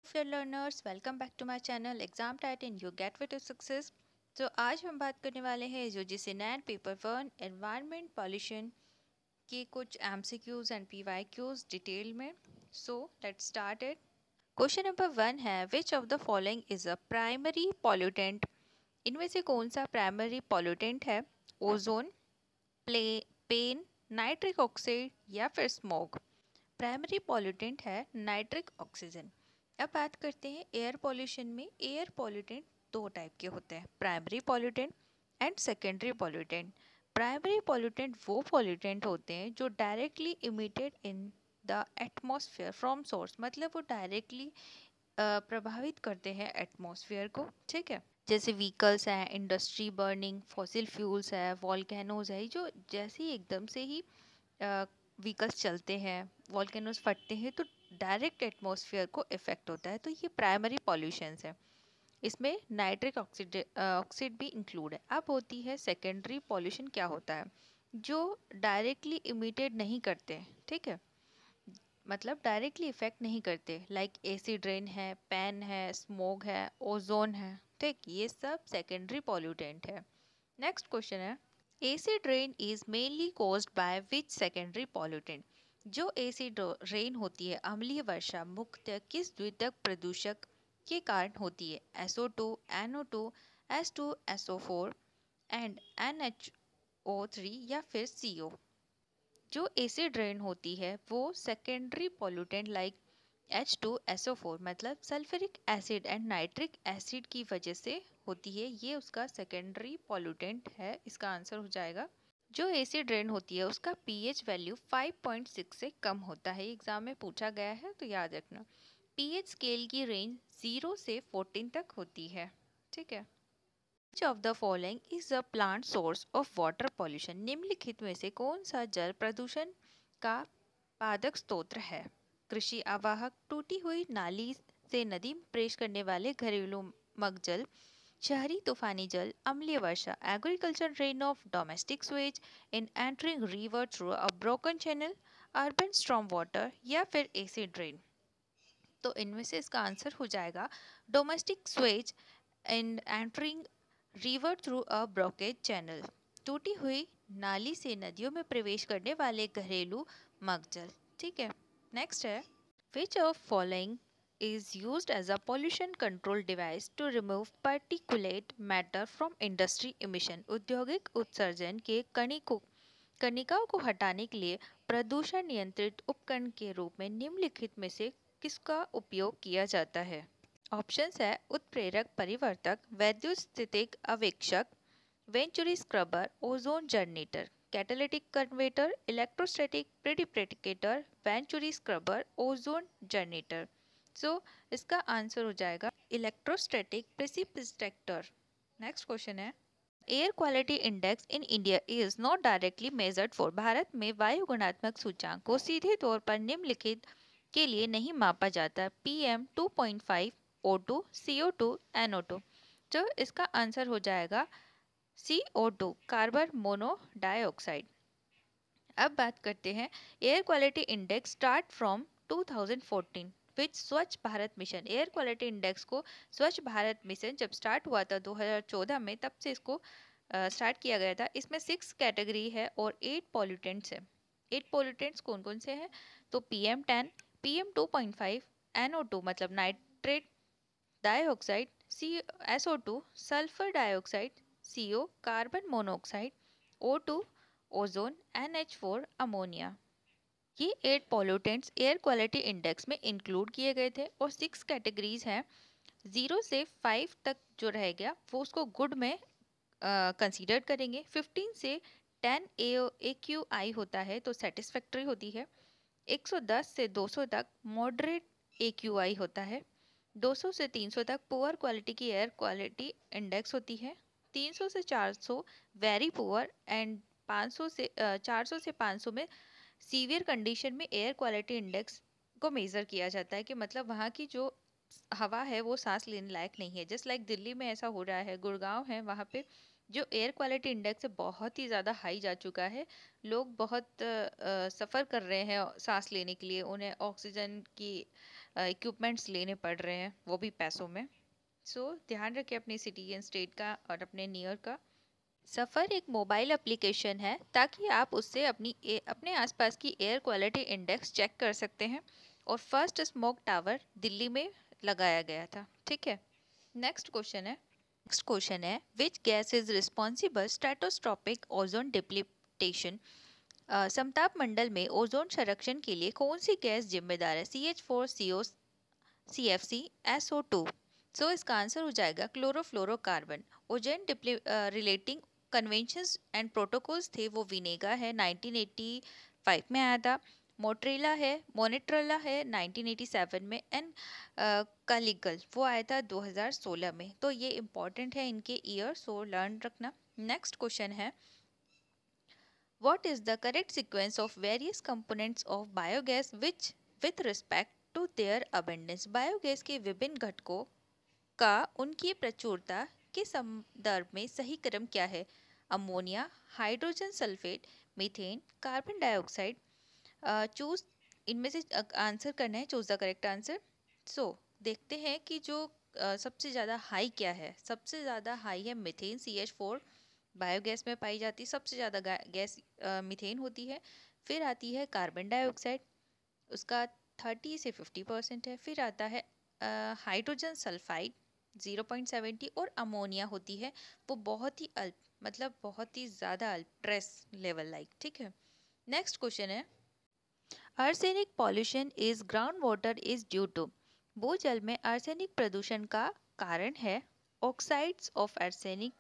Dear learners, welcome back to my channel exam titan you gateway to success. तो आज हम बात करने वाले हैं UGC NET paper 1 environment pollution के कुछ एमसीक्यूज एंड पीवाईक्यूज डिटेल में। So let's start it. Question number 1 है, which of the following is a primary pollutant? इनमें से कौन सा प्राइमरी पॉल्यूटेंट है? Ozone, play pen, nitric oxide या फिर स्मोक? प्राइमरी पॉल्यूटेंट है नाइट्रिक ऑक्सीजन। अब बात करते हैं एयर पॉल्यूशन में। एयर पॉल्यूटेंट दो टाइप के होते हैं, primary pollutant and secondary pollutant. Primary pollutant वो पॉल्यूटेंट होते हैं जो directly emitted in the atmosphere from source, मतलब वो डायरेक्टली प्रभावित करते हैं एटमॉस्फेयर को। ठीक है, जैसे व्हीकल्स है, इंडस्ट्री बर्निंग, फॉसिल फ्यूल्स है, वॉल्केनोज है, जो जैसे ही एकदम से ही व्हीकल्स चलते हैं, वॉल्केनोज फटते हैं, तो डायरेक्ट एटमॉस्फेयर को इफेक्ट होता है। तो ये प्राइमरी पॉल्यूशंस है। इसमें नाइट्रिक ऑक्साइड भी इंक्लूड है। अब होती है सेकेंडरी पॉल्यूशन। क्या होता है? जो डायरेक्टली इमिटेड नहीं करते। ठीक है, मतलब डायरेक्टली इफेक्ट नहीं करते, लाइक एसिड रेन है, पैन है, स्मोक है, ओजोन है। ठीक, ये सब सेकेंडरी पॉल्यूटेंट है। नेक्स्ट क्वेश्चन है, acid rain is mainly caused by which secondary pollutant? जो एसिड रेन होती है, अम्लीय वर्षा, मुख्यतः किस द्वितीयक प्रदूषक के कारण होती है? SO2, NO2, S2, SO4 and NHO3 या फिर CO? जो एसिड रेन होती है वो सेकेंडरी पॉल्यूटेंट लाइक H2SO4, मतलब sulphuric acid and nitric acid की वजह से होती है। ये उसका सेकेंडरी पॉल्यूटेंट है। इसका आंसर हो जाएगा। जो एसिड रेन होती है उसका पीएच वैल्यू 5.6 से कम होता है। एग्जाम में पूछा गया है, तो याद रखना। पीएच स्केल की रेंज 0 से 14 तक होती है। ठीक है। Which of the following is a plant source of water pollution? निम्नलिखित में से कौन सा जल प्रदूषण का पादक स्रोत है? कृषि आवाहक, टूटी हुई नाली से नदी में प्रवेश करने वाले घरेलू मगजल, शहरी तूफानी जल, अम्लीय वर्षा, agriculture rain of domestic sewage in entering river through a broken channel, urban storm water या फिर एसिड रेन? तो इनमें से इसका आंसर हो जाएगा domestic sewage in entering river through a brokerage channel, टूटी हुई नाली से नदियों में प्रवेश करने वाले घरेलू मगजल। ठीक है। नेक्स्ट है, which of following is used as a pollution control device to remove particulate matter from industry emission? औद्योगिक उत्सर्जन के कणिकाओं को हटाने के लिए प्रदूषण नियंत्रित उपकरण के रूप में निम्नलिखित में से किसका उपयोग किया जाता है? ऑप्शंस है उत्प्रेरक परिवर्तक, वैद्युत अवेक्षक, venturi scrubber, ozone generator, catalytic converter, electrostatic precipitator, venturi scrubber, ozone generator. So इसका आंसर हो जाएगा इलेक्ट्रोस्टैटिक प्रिसिपिटेटर। नेक्स्ट क्वेश्चन है, air quality index in India is not directly measured for. Bharat में वायु गुणात्मक सूचांक को सीधे तौर पर निम्नलिखित के लिए नहीं मापा जाता। PM2.5, O2, CO2, NO2। तो इसका आंसर हो जाएगा CO2, कार्बन मोनोडाइऑक्साइड। अब बात करते हैं air quality index start from 2014 विच स्वच्छ Bharat mission. Air quality index को स्वच्छ भारत मिशन जब स्टार्ट हुआ था 2014 में, तब से इसको स्टार्ट किया गया था। इसमें 6 कैटेगरी है और 8 पॉल्यूटेंट्स है। 8 पॉल्यूटेंट्स कौन कौन से हैं? तो PM10, PM2.5, NO2 मतलब nitrate dioxide, SO2 sulphur dioxide, CO carbon monoxide, O2 ozone, NH4 ammonia. ये 8 पॉल्यूटेंट्स एयर क्वालिटी इंडेक्स में इंक्लूड किए गए थे और 6 कैटेगरीज हैं। 0 से 5 तक जो रह गया वो उसको गुड में कंसीडर करेंगे। 15 से 10 AQI होता है तो सेटिस्फैक्ट्री होती है। 110 से 200 तक मॉडरेट AQI होता है। 200 से 300 तक पुअर क्वालिटी की एयर क्वालिटी इंडेक्स होती है। 300 से 400 वेरी पुअर एंड 400 से 500 में सीवियर कंडीशन में एयर क्वालिटी इंडेक्स को मेज़र किया जाता है, कि मतलब वहाँ की जो हवा है वो सांस लेने लायक नहीं है। जस्ट लाइक दिल्ली में ऐसा हो रहा है, गुड़गांव है, वहाँ पे जो एयर क्वालिटी इंडेक्स है बहुत ही ज़्यादा हाई जा चुका है। लोग बहुत सफ़र कर रहे हैं सांस लेने के लिए, उन्हें ऑक्सीजन की इक्विपमेंट्स लेने पड़ रहे हैं, वो भी पैसों में। सो ध्यान रखें अपनी सिटी एंड स्टेट का और अपने नियर का। सफ़र एक मोबाइल एप्लीकेशन है ताकि आप उससे अपने आसपास की एयर क्वालिटी इंडेक्स चेक कर सकते हैं। और फर्स्ट स्मोक टावर दिल्ली में लगाया गया था। ठीक है, नेक्स्ट क्वेश्चन है which gas is responsible stratospheric ozone depletion. समताप मंडल में ओजोन संरक्षण के लिए कौन सी गैस जिम्मेदार है? CH4, CO, CFC, SO2। सो इसका आंसर हो जाएगा chlorofluorocarbon. Ozone relating conventions and protocols थे वो विनेगा है 1985 में आया था। मोनेट्रेला है 1987 में। एंड कालीगल वो आया था 2016 में। तो ये इम्पोर्टेंट है इनके ईयर, सो लर्न रखना। नेक्स्ट क्वेश्चन है what is the correct sequence of various components of biogas which with respect to their abundance। Biogas के विभिन्न घटकों का उनकी प्रचुरता के संदर्भ में सही क्रम क्या है? Ammonia, hydrogen sulphate, methane, carbon dioxide. Choose इनमें से आंसर करना है, चूज द करेक्ट आंसर। सो देखते हैं कि जो सबसे ज़्यादा हाई क्या है। सबसे ज़्यादा हाई है मीथेन, CH4 बायोगैस में पाई जाती है। सबसे ज़्यादा गैस मीथेन होती है। फिर आती है कार्बन डाइऑक्साइड, उसका 30 से 50% है। फिर आता है हाइड्रोजन सल्फाइड 0.70। और अमोनिया होती है वो बहुत ही अल्प, मतलब बहुत ही ज़्यादा अल्प, ट्रेस लेवल लाइक। ठीक है, नेक्स्ट क्वेश्चन है arsenic pollution is ground water is due to. भूजल में आर्सेनिक प्रदूषण का कारण है oxides of arsenic,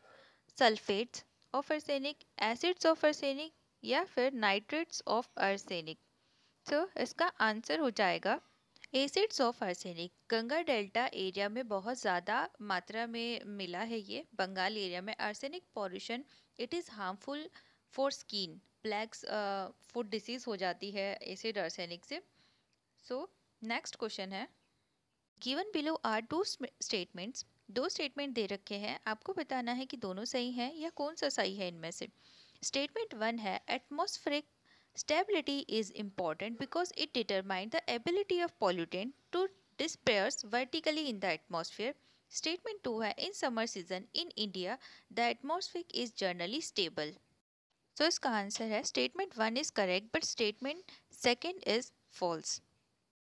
sulphates of arsenic, acids of arsenic, या फिर नाइट्रेट्स ऑफ आर्सेनिक। तो इसका आंसर हो जाएगा acids of arsenic. Ganga delta area में बहुत ज़्यादा मात्रा में मिला है ये। बंगाल एरिया में arsenic pollution it is harmful for skin, black foot disease हो जाती है एसिड आर्सेनिक से। सो नेक्स्ट क्वेश्चन है given below are two statements. दो स्टेटमेंट दे रखे हैं, आपको बताना है कि दोनों सही हैं या कौन सा सही है इनमें से। स्टेटमेंट 1 है atmospheric stability is important because it determines the ability of pollutant to disperse vertically in the atmosphere। Statement 2 है in summer season in India the atmosphere is generally stable। So इसका आंसर है statement 1 is correct but statement 2 is false।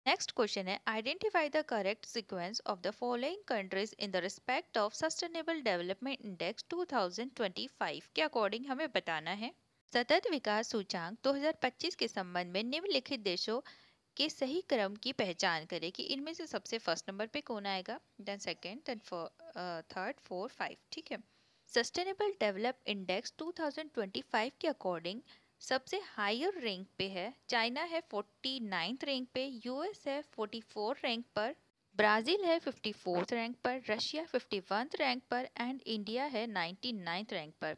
Next question है identify the correct sequence of the following countries in the respect of Sustainable Development Index 2025 के according हमें बताना है। सतत विकास सूचांक 2025 के संबंध में निम्नलिखित देशों के सही क्रम की पहचान करें कि इनमें से सबसे फर्स्ट नंबर पे कौन आएगा, then second, then third, four, five. ठीक है, सस्टेनेबल डेवलप इंडेक्स 2025 के अकॉर्डिंग सबसे हायर रैंक पे है चाइना है 49th रैंक पे, यूएस है 44 रैंक पर, ब्राज़ील है 54th रैंक पर, रशिया 51th रैंक पर एंड इंडिया है 99th रैंक पर।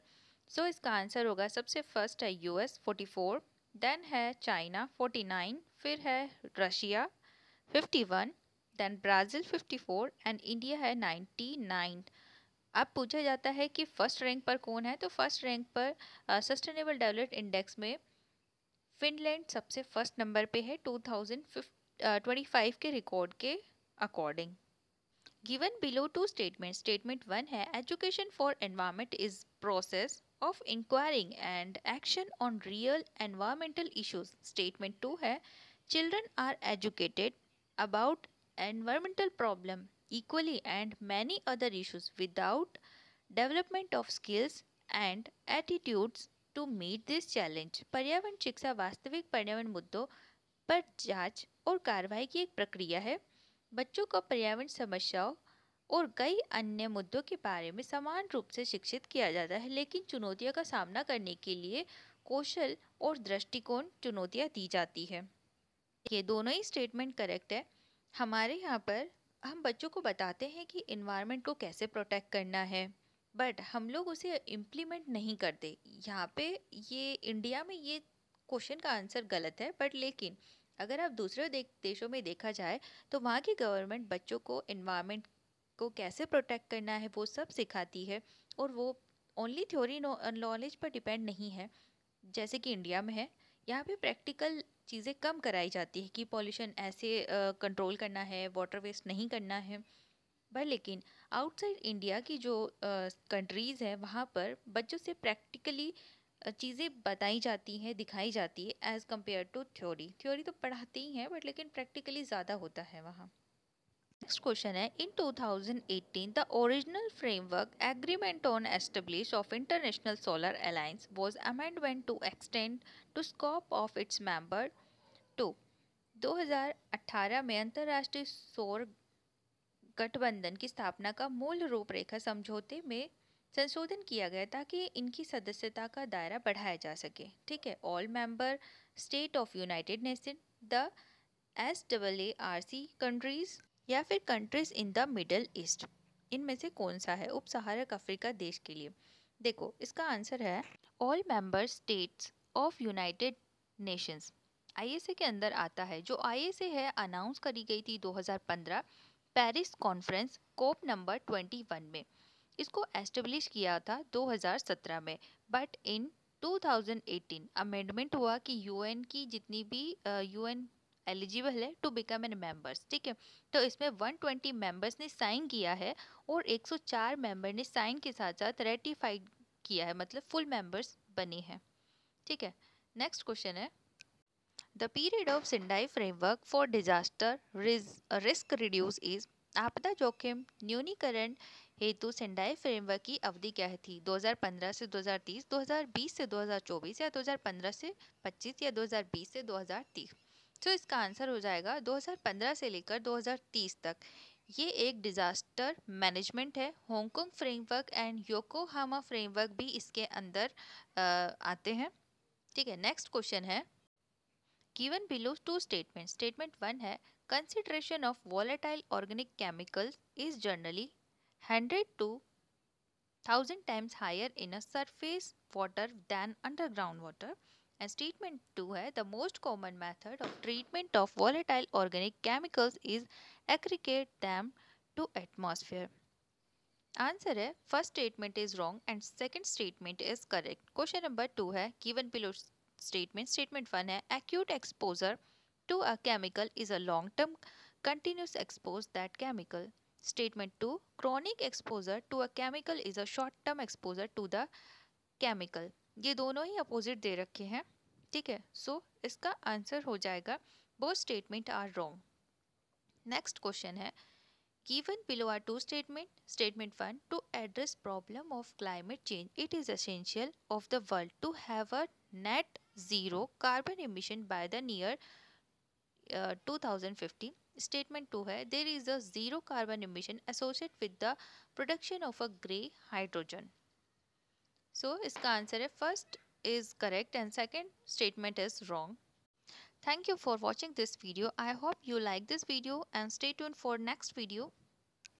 सो इसका आंसर होगा सबसे फर्स्ट है यूएस 44, देन है चाइना 49, फिर है Russia 51, then Brazil 54 and India है 99। अब पूछा जाता है कि फर्स्ट रैंक पर कौन है, तो फर्स्ट रैंक पर सस्टेनेबल डेवलपमेंट इंडेक्स में फिनलैंड सबसे फर्स्ट नंबर पे है 2025 के रिकॉर्ड के according. Given below two statement. Statement 1 है education for environment is process of inquiring and action on real environmental issues। Statement 2 है children are educated about environmental problem equally and many other issues without development of skills and attitudes to meet this challenge। पर्यावरण शिक्षा वास्तविक पर्यावरण मुद्दों पर जांच और कार्रवाई की एक प्रक्रिया है। बच्चों को पर्यावरण समस्याओं और कई अन्य मुद्दों के बारे में समान रूप से शिक्षित किया जाता है, लेकिन चुनौतियों का सामना करने के लिए कौशल और दृष्टिकोण चुनौतियां दी जाती है। ये दोनों ही स्टेटमेंट करेक्ट है। हमारे यहाँ पर हम बच्चों को बताते हैं कि इन्वायरमेंट को कैसे प्रोटेक्ट करना है, बट हम लोग उसे इम्प्लीमेंट नहीं करते। यहाँ पे ये इंडिया में ये क्वेश्चन का आंसर गलत है, बट लेकिन अगर आप दूसरे देशों में देखा जाए तो वहाँ की गवर्नमेंट बच्चों को इन्वायरमेंट को कैसे प्रोटेक्ट करना है वो सब सिखाती है, और वो ओनली थ्योरी नॉलेज पर डिपेंड नहीं है जैसे कि इंडिया में है। यहाँ पे प्रैक्टिकल चीज़ें कम कराई जाती है कि पॉल्यूशन ऐसे कंट्रोल करना है, वाटर वेस्ट नहीं करना है। पर लेकिन आउटसाइड इंडिया की जो कंट्रीज़ हैं वहाँ पर बच्चों से प्रैक्टिकली चीज़ें बताई जाती हैं, दिखाई जाती है as compare to theory. Theory तो पढ़ाते ही हैं बट लेकिन प्रैक्टिकली ज़्यादा होता है वहाँ। नेक्स्ट क्वेश्चन है, in 2018 the original framework agreement on establish of international solar alliance was amendment to extend to scope of its member to. 2018 में अंतर्राष्ट्रीय सौर गठबंधन की स्थापना का मूल रूपरेखा समझौते में संशोधन किया गया ताकि इनकी सदस्यता का दायरा बढ़ाया जा सके। ठीक है, all member state of United nation, the SAARC countries या फिर countries in the middle east, इनमें से कौन सा है उप सहारक अफ्रीका देश के लिए? देखो इसका आंसर है all member states of United Nations. ISA के अंदर आता है। जो आईएसए है अनाउंस करी गई थी 2015 पेरिस कॉन्फ्रेंस कोप नंबर 21 में। इसको एस्टेब्लिश किया था 2017 में, बट इन 2018 अमेंडमेंट हुआ कि यूएन की जितनी भी यूएन एलिजिबल है टू बिकम एन मेंबर्स। ठीक है, तो इसमें 120 मेंबर्स ने साइन किया है और 104 मेंबर ने साइन के साथ साथ रेटिफाइड किया है, मतलब फुल मेंबर्स बने हैं। ठीक है, नेक्स्ट क्वेश्चन है, the period of Sendai framework for disaster risk reduce is. आपदा जोखिम न्यूनीकरण हेतु सिंडाई फ्रेमवर्क की अवधि क्या थी? 2015 से 2030, 2020 से 2024 या 2015 से 25 या 2020 से 2030? तो इसका आंसर हो जाएगा 2015 से लेकर 2030 तक। ये एक डिजास्टर मैनेजमेंट है। Hong Kong framework and Yokohama framework भी इसके अंदर आते हैं। ठीक है, नेक्स्ट क्वेश्चन है, given below two statement. Statement 1 है, consideration of volatile organic chemicals is generally 100 to 1000 times higher in a surface water than underground water. And statement 2 है, the most common method of treatment of volatile organic chemicals is aggregate them to atmosphere. Answer है first statement is wrong and second statement is correct. Question number 2 है, given below statement. Statement 1 है, acute exposure to a chemical is a long term continuous expose that chemical. Statement 2, chronic exposure to a chemical is a short term exposure to the chemical. ये दोनों ही opposite दे रखे हैं। ठीक है, सो इसका answer हो जाएगा both statement are wrong. Next question है, given below are two statements. Statement 1, to address problem of climate change, it is essential of the world to have a net zero carbon emission by the near 2050. Statement 2 है, there is a zero carbon emission associated with the production of a grey hydrogen. So इसका answer है first is correct and second statement is wrong. Thank you for watching this video. I hope you like this video and stay tuned for next video.